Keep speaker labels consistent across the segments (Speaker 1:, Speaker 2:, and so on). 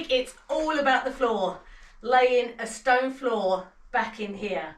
Speaker 1: It's all about the floor, laying a stone floor back in here,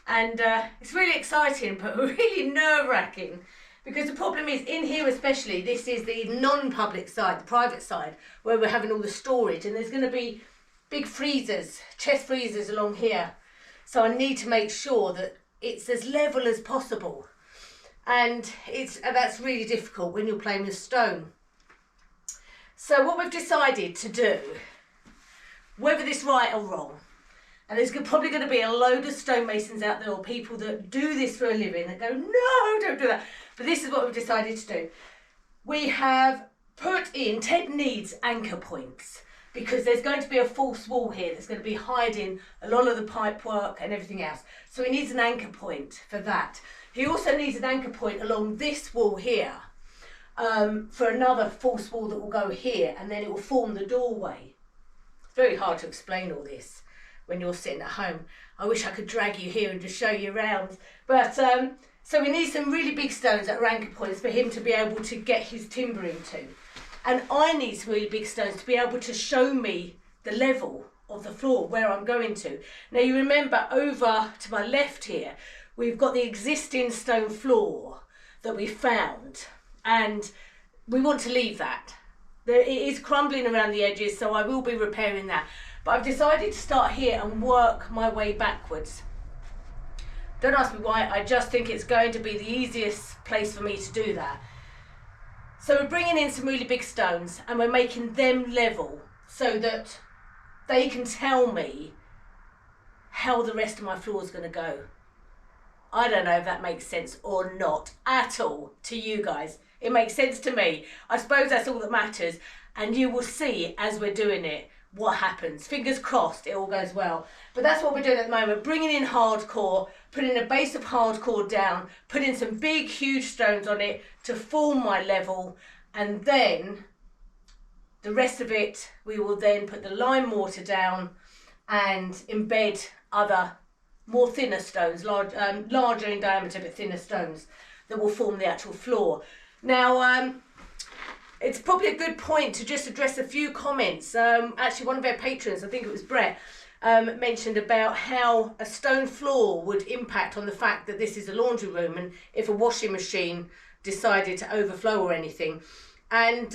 Speaker 1: and it's really exciting but really nerve-wracking, because the problem is in here especially, this is the non-public side, the private side, where we're having all the storage, and there's going to be big freezers, chest freezers along here, so I need to make sure that it's as level as possible, and that's really difficult when you're playing with stone. So what we've decided to do, whether this right or wrong, and there's probably going to be a load of stonemasons out there or people that do this for a living that go, no, don't do that. But this is what we've decided to do. We have put in, Ted needs anchor points, because there's going to be a false wall here that's going to be hiding a lot of the pipe work and everything else. So he needs an anchor point for that. He also needs an anchor point along this wall here. For another false wall that will go here, and then it will form the doorway. It's very hard to explain all this when you're sitting at home. I wish I could drag you here and just show you around. But so we need some really big stones that are anchor points for him to be able to get his timber into. And I need some really big stones to be able to show me the level of the floor, where I'm going to. Now you remember over to my left here, we've got the existing stone floor that we found. And we want to leave that. It is crumbling around the edges, so I will be repairing that. But I've decided to start here and work my way backwards. Don't ask me why, I just think it's going to be the easiest place for me to do that. So we're bringing in some really big stones and we're making them level so that they can tell me how the rest of my floor is going to go. I don't know if that makes sense or not at all to you guys. It makes sense to me. I suppose that's all that matters, and you will see as we're doing it what happens. Fingers crossed it all goes well. But that's what we're doing at the moment, bringing in hardcore, putting a base of hardcore down, putting some big huge stones on it to form my level, and then the rest of it we will then put the lime mortar down and embed other more thinner stones, larger in diameter but thinner stones that will form the actual floor. Now, it's probably a good point to just address a few comments. Actually, one of our patrons, I think it was Brett, mentioned about how a stone floor would impact on the fact that this is a laundry room and if a washing machine decided to overflow or anything. And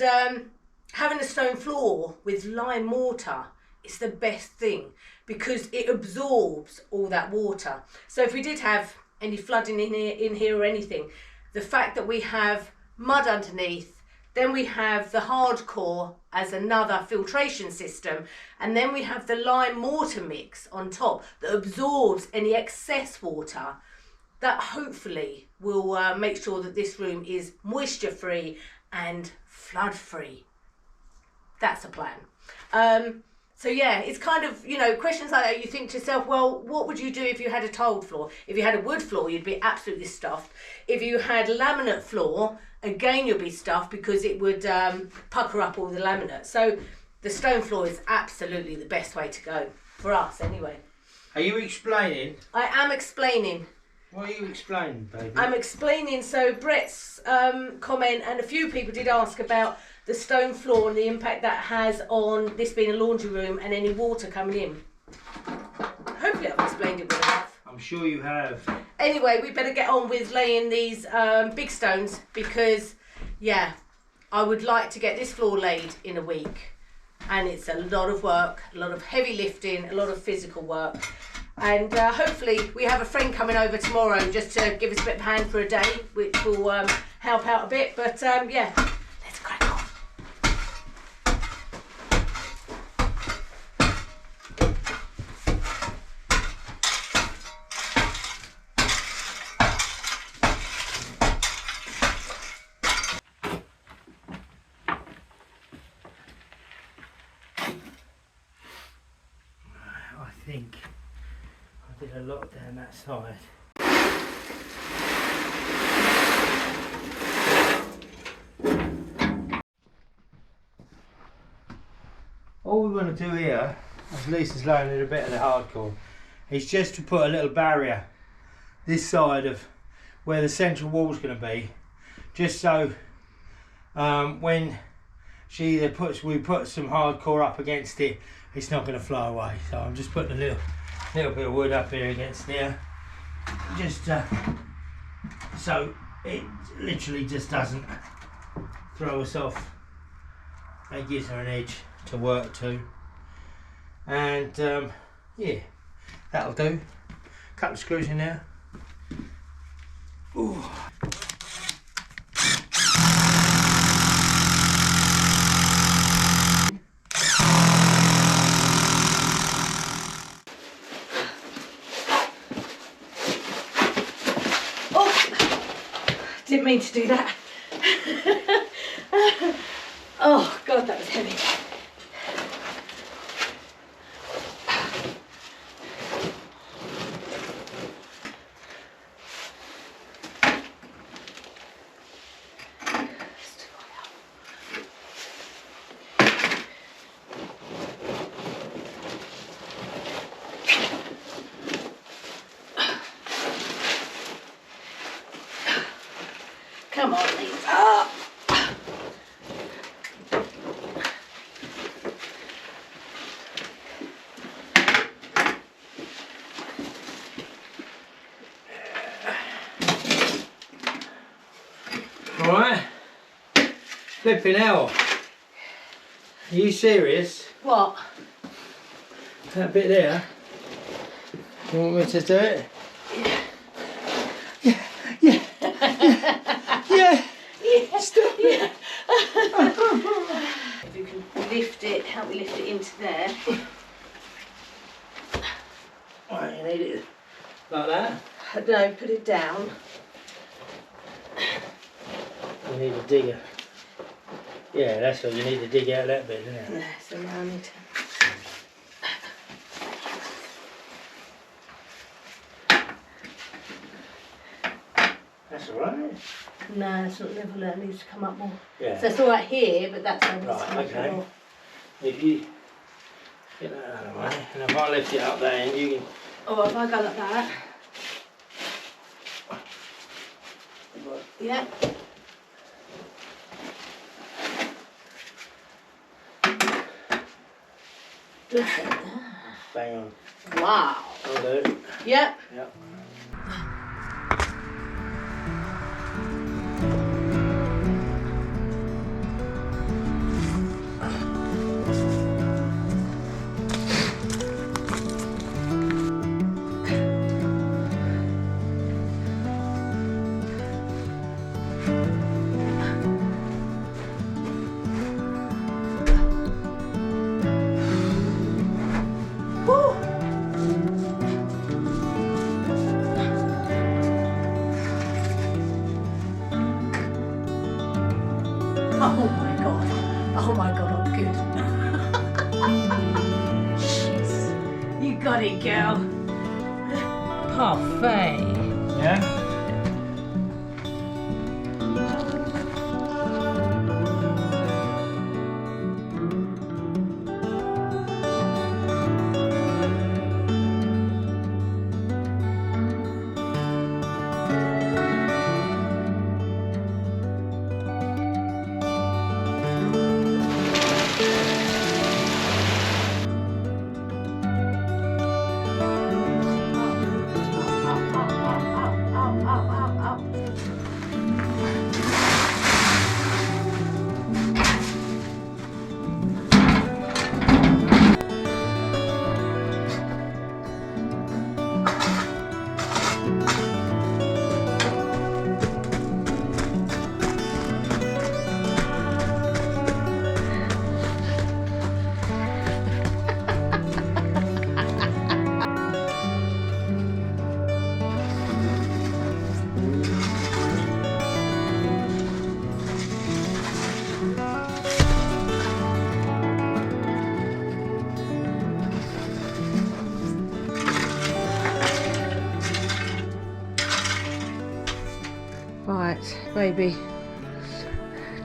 Speaker 1: having a stone floor with lime mortar is the best thing because it absorbs all that water. So if we did have any flooding in here or anything, the fact that we have mud underneath, then we have the hardcore as another filtration system, and then we have the lime mortar mix on top that absorbs any excess water, that hopefully will make sure that this room is moisture free and flood free. That's the plan. So yeah, it's kind of, you know, questions like that, you think to yourself, well, what would you do if you had a tiled floor? If you had a wood floor, you'd be absolutely stuffed. If you had laminate floor, again, you'll be stuffed because it would pucker up all the laminate. So the stone floor is absolutely the best way to go, for us anyway.
Speaker 2: Are you explaining?
Speaker 1: I am explaining.
Speaker 2: What are you explaining, baby?
Speaker 1: I'm explaining, so Brett's comment, and a few people did ask about the stone floor and the impact that has on this being a laundry room and any water coming in. Hopefully I've explained it well enough.
Speaker 2: I'm sure you have.
Speaker 1: Anyway, we better get on with laying these big stones because, yeah, I would like to get this floor laid in a week. And it's a lot of work, a lot of heavy lifting, a lot of physical work. And hopefully we have a friend coming over tomorrow just to give us a bit of a hand for a day, which will help out a bit. But yeah, let's crack on.
Speaker 2: think I did a lot down that side. All we want to do here, as Lisa's learning a bit of the hardcore, is just to put a little barrier this side of where the central wall's going to be, just so when she either we put some hardcore up against it, it's not going to fly away. So I'm just putting a little bit of wood up here against there, just so it literally just doesn't throw us off. It gives her an edge to work to, and yeah, that'll do. Couple of screws in there. Ooh.
Speaker 1: Didn't mean to do that. Oh God, that was heavy. Come on, Lesa.
Speaker 2: Alright. Flipping hell. Are you serious?
Speaker 1: What?
Speaker 2: That bit there? You want me to do it? Yeah. Yeah. Yeah.
Speaker 1: Yeah.
Speaker 2: Stop it.
Speaker 1: Yeah. If you can lift it, help me lift it into there.
Speaker 2: Right, you need it like that.
Speaker 1: No, put it down.
Speaker 2: You need a digger. Yeah, that's what you need to dig out that bit, isn't it?
Speaker 1: Yeah, so now I need to.
Speaker 2: That's alright.
Speaker 1: No, it's not level, it needs to come up more.
Speaker 2: Yeah.
Speaker 1: So it's alright here, but that's where it needs to come
Speaker 2: Right,
Speaker 1: up
Speaker 2: okay.
Speaker 1: more.
Speaker 2: If you get that out of the way, and if I lift it up there, and you can.
Speaker 1: Oh, if I go like that. Yeah. Bless it.
Speaker 2: Bang on.
Speaker 1: Wow.
Speaker 2: I'll do it.
Speaker 1: Yep.
Speaker 2: Yep.
Speaker 1: Woo. Oh my god. Oh my god, I'm good. Jeez. You got it, girl. Parfait.
Speaker 2: Yeah?
Speaker 1: baby.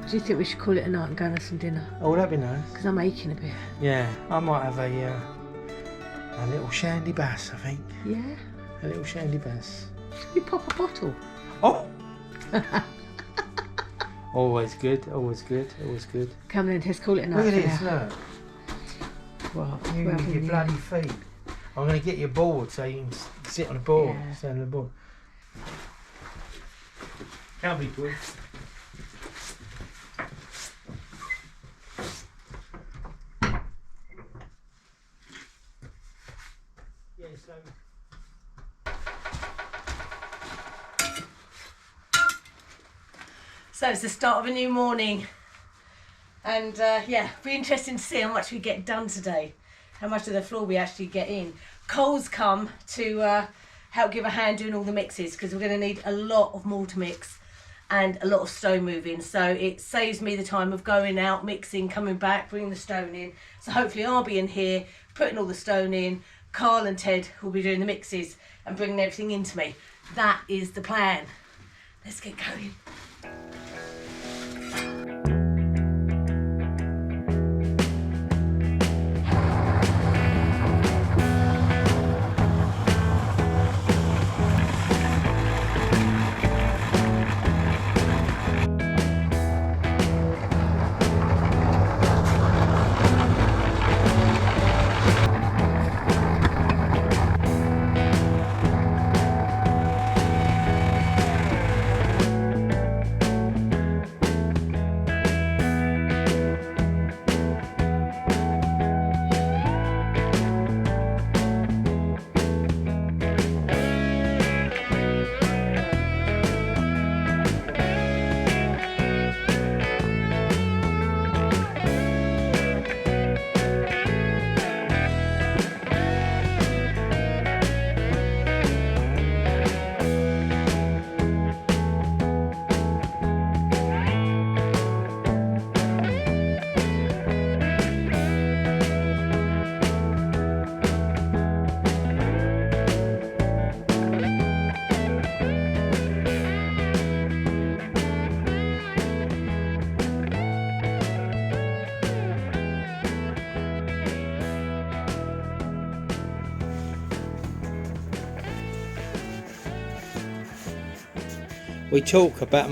Speaker 1: Do you think we should call it a night and go and have some dinner?
Speaker 2: Oh, that'd be nice.
Speaker 1: Because I'm aching a bit.
Speaker 2: Yeah, I might have a little shandy bass, I think.
Speaker 1: Yeah?
Speaker 2: A little shandy bass.
Speaker 1: Should we pop a bottle?
Speaker 2: Oh! Always good, always good, always good.
Speaker 1: Come then, let's call it a night.
Speaker 2: Look at this, look.
Speaker 1: Well,
Speaker 2: You with your bloody feet. I'm going to get you a board so you can sit on a board.
Speaker 1: Yeah.
Speaker 2: Sit on the board. Can't be good. Yeah, so.
Speaker 1: So it's the start of a new morning. And yeah, be interesting to see how much we get done today. How much of the floor we actually get in. Cole's come to help give a hand doing all the mixes because we're going to need a lot of mortar mix and a lot of stone moving. So it saves me the time of going out, mixing, coming back, bringing the stone in. So hopefully I'll be in here, putting all the stone in. Carl and Ted will be doing the mixes and bringing everything into me. That is the plan. Let's get going.
Speaker 2: We talk about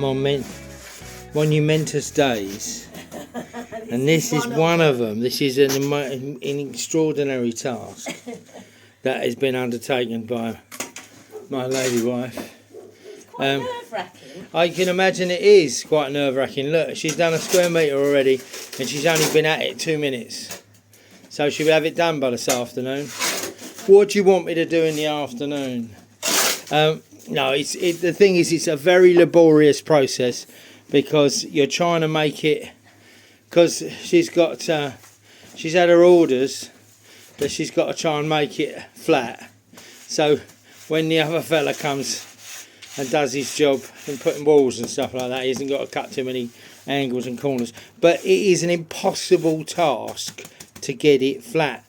Speaker 2: monumentous days, and this is one of them. This is an extraordinary task that has been undertaken by my lady wife.
Speaker 1: Nerve-wracking.
Speaker 2: I can imagine it is quite nerve-wracking. Look, she's done a square metre already, and she's only been at it 2 minutes. So she'll have it done by this afternoon. What do you want me to do in the afternoon? No, the thing is, it's a very laborious process because you're trying to make it. Because she's had her orders that she's got to try and make it flat. So when the other fella comes and does his job in putting walls and stuff like that, he hasn't got to cut too many angles and corners. But it is an impossible task to get it flat.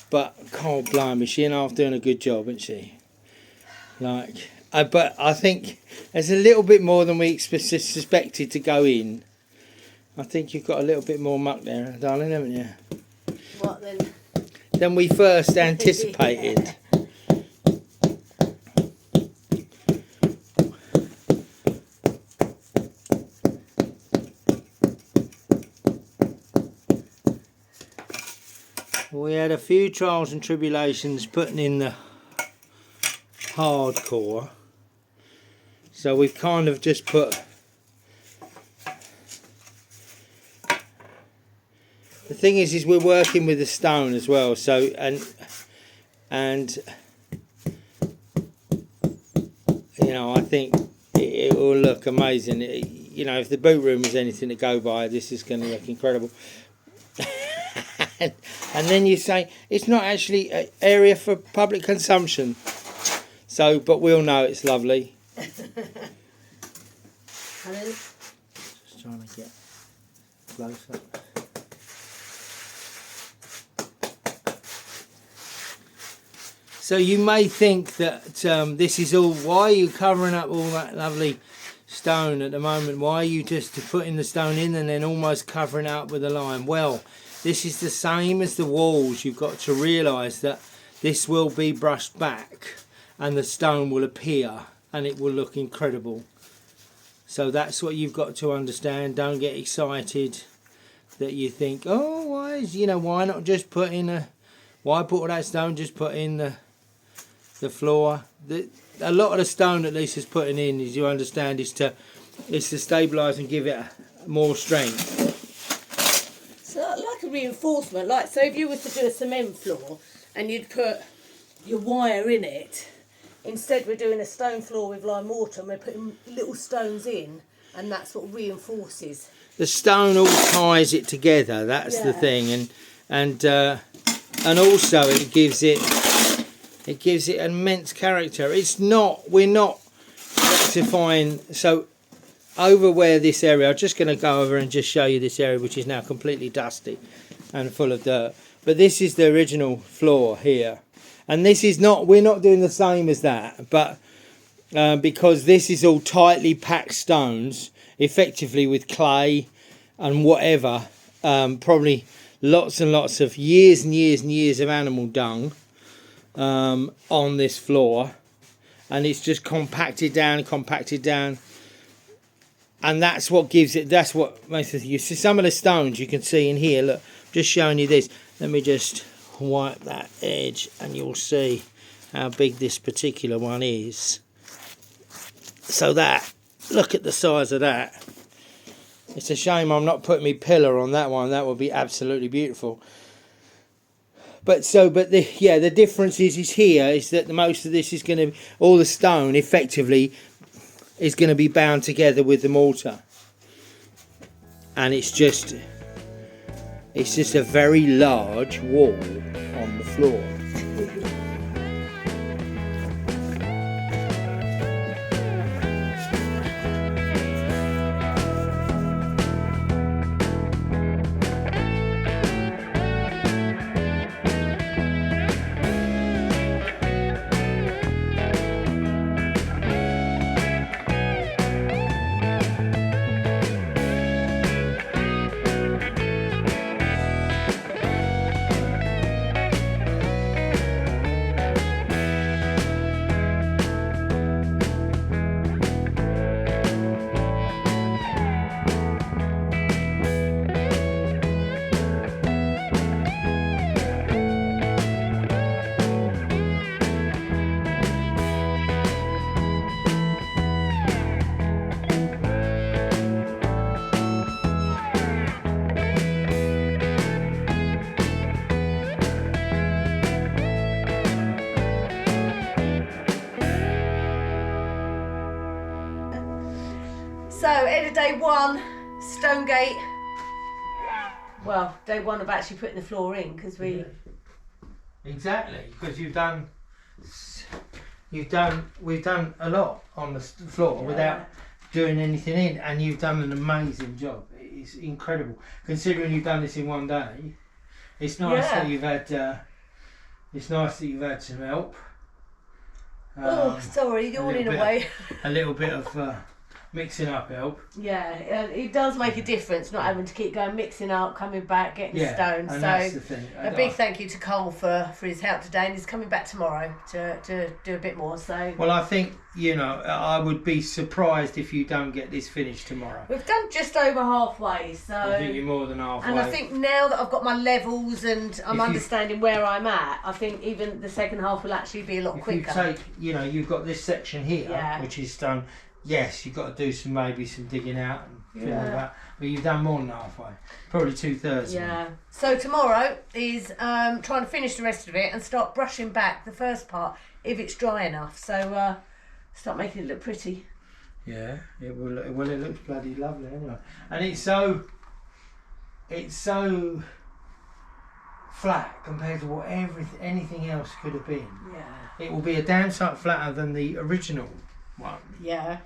Speaker 2: But God blimey, she and I've doing a good job, isn't she? But I think there's a little bit more than we suspected to go in. I think you've got a little bit more muck there, darling, haven't you?
Speaker 1: What then?
Speaker 2: Than we first anticipated. We had a few trials and tribulations putting in the hardcore, so we've kind of just put the thing is we're working with the stone as well, so and you know, I think it will look amazing. You know, if the boot room is anything to go by, this is going to look incredible. And then you say it's not actually an area for public consumption. So, but we'll know it's lovely. Just trying to get close up. So you may think that this is all, why are you covering up all that lovely stone at the moment. Why are you just putting the stone in and then almost covering it up with a lime? Well, this is the same as the walls. You've got to realise that this will be brushed back and the stone will appear and it will look incredible. So that's what you've got to understand. Don't get excited that you think, oh, why not just put in why put all that stone, just put in the floor. A lot of the stone that Lesa's putting in, as you understand, is to stabilise and give it more strength.
Speaker 1: So like a reinforcement, like so if you were to do a cement floor and you'd put your wire in it, instead we're doing a stone floor with lime mortar and we're putting little stones in, and that's what reinforces. The
Speaker 2: stone all ties it together, that's the thing, and also it gives it immense character. We're not rectifying. So over where this area, I'm just going to go over and just show you this area, which is now completely dusty and full of dirt. But this is the original floor here, and this is not. We're not doing the same as that, but because this is all tightly packed stones, effectively with clay and whatever, probably lots and lots of years and years and years of animal dung on this floor, and it's just compacted down, and that's what gives it. That's what makes it. You see some of the stones you can see in here. Look, just showing you this. Let me just wipe that edge, and you'll see how big this particular one is. So that, look at the size of that. It's a shame I'm not putting my pillar on that one. That would be absolutely beautiful. But the difference is here is that most of this is going to, all the stone effectively is going to be bound together with the mortar, and it's just a very large wall on the floor.
Speaker 1: So, end of day one, stone gate. Well, day one of actually putting the floor in, because we...
Speaker 2: Exactly, because we've done a lot on the floor without doing anything in, and you've done an amazing job. It's incredible, considering you've done this in one day. It's nice that you've had. It's nice that you've had some help.
Speaker 1: Oh, sorry, yawning away.
Speaker 2: A little bit of mixing up help.
Speaker 1: Yeah, it does make a difference not having to keep going mixing up, coming back, getting stones.
Speaker 2: And
Speaker 1: so
Speaker 2: that's the thing.
Speaker 1: a big thank you to Cole for his help today, and he's coming back tomorrow to do a bit more. So
Speaker 2: well, I think I would be surprised if you don't get this finished tomorrow.
Speaker 1: We've done just over halfway, so
Speaker 2: I think you're more than halfway.
Speaker 1: And I think now that I've got my levels and I'm understanding where I'm at, I think even the second half will actually be a lot quicker.
Speaker 2: You take, you've got this section here, which is done. Yes, you've got to do maybe some digging out and filling that, but you've done more than halfway, probably 2/3.
Speaker 1: Yeah. So tomorrow is trying to finish the rest of it and start brushing back the first part if it's dry enough. So start making it look pretty.
Speaker 2: Yeah, it will. Well, it looks bloody lovely anyway, and it's so flat compared to what anything else could have been.
Speaker 1: Yeah.
Speaker 2: It will be a damn sight flatter than the original one.
Speaker 1: Yeah.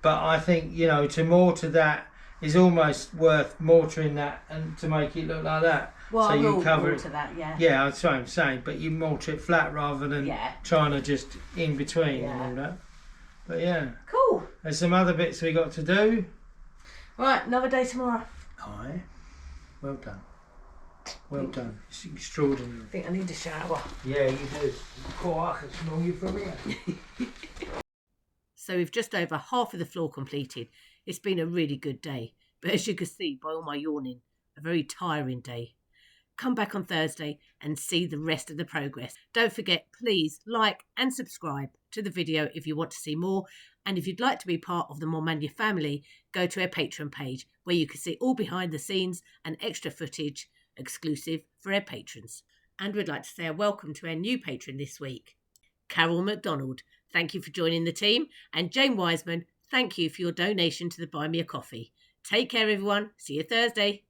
Speaker 2: But I think, to mortar that is almost worth mortaring that and to make it look like that.
Speaker 1: Well,
Speaker 2: so you cover
Speaker 1: mortar that, yeah.
Speaker 2: Yeah, that's what I'm saying. But you mortar it flat rather than trying to just in between and all that. But yeah,
Speaker 1: Cool.
Speaker 2: there's some other bits we got to do.
Speaker 1: Right, another day tomorrow.
Speaker 2: Aye. Well done. Well done. It's extraordinary.
Speaker 1: I think I need a shower.
Speaker 2: Yeah, you do. Cool, I can smell you from here.
Speaker 1: So we've just over half of the floor completed. It's been a really good day. But as you can see by all my yawning, a very tiring day. Come back on Thursday and see the rest of the progress. Don't forget, please like and subscribe to the video if you want to see more. And if you'd like to be part of the Mormania family, go to our Patreon page where you can see all behind the scenes and extra footage exclusive for our patrons. And we'd like to say a welcome to our new patron this week, Carol McDonald. Thank you for joining the team. And Jane Wiseman, thank you for your donation to the Buy Me a Coffee. Take care, everyone. See you Thursday.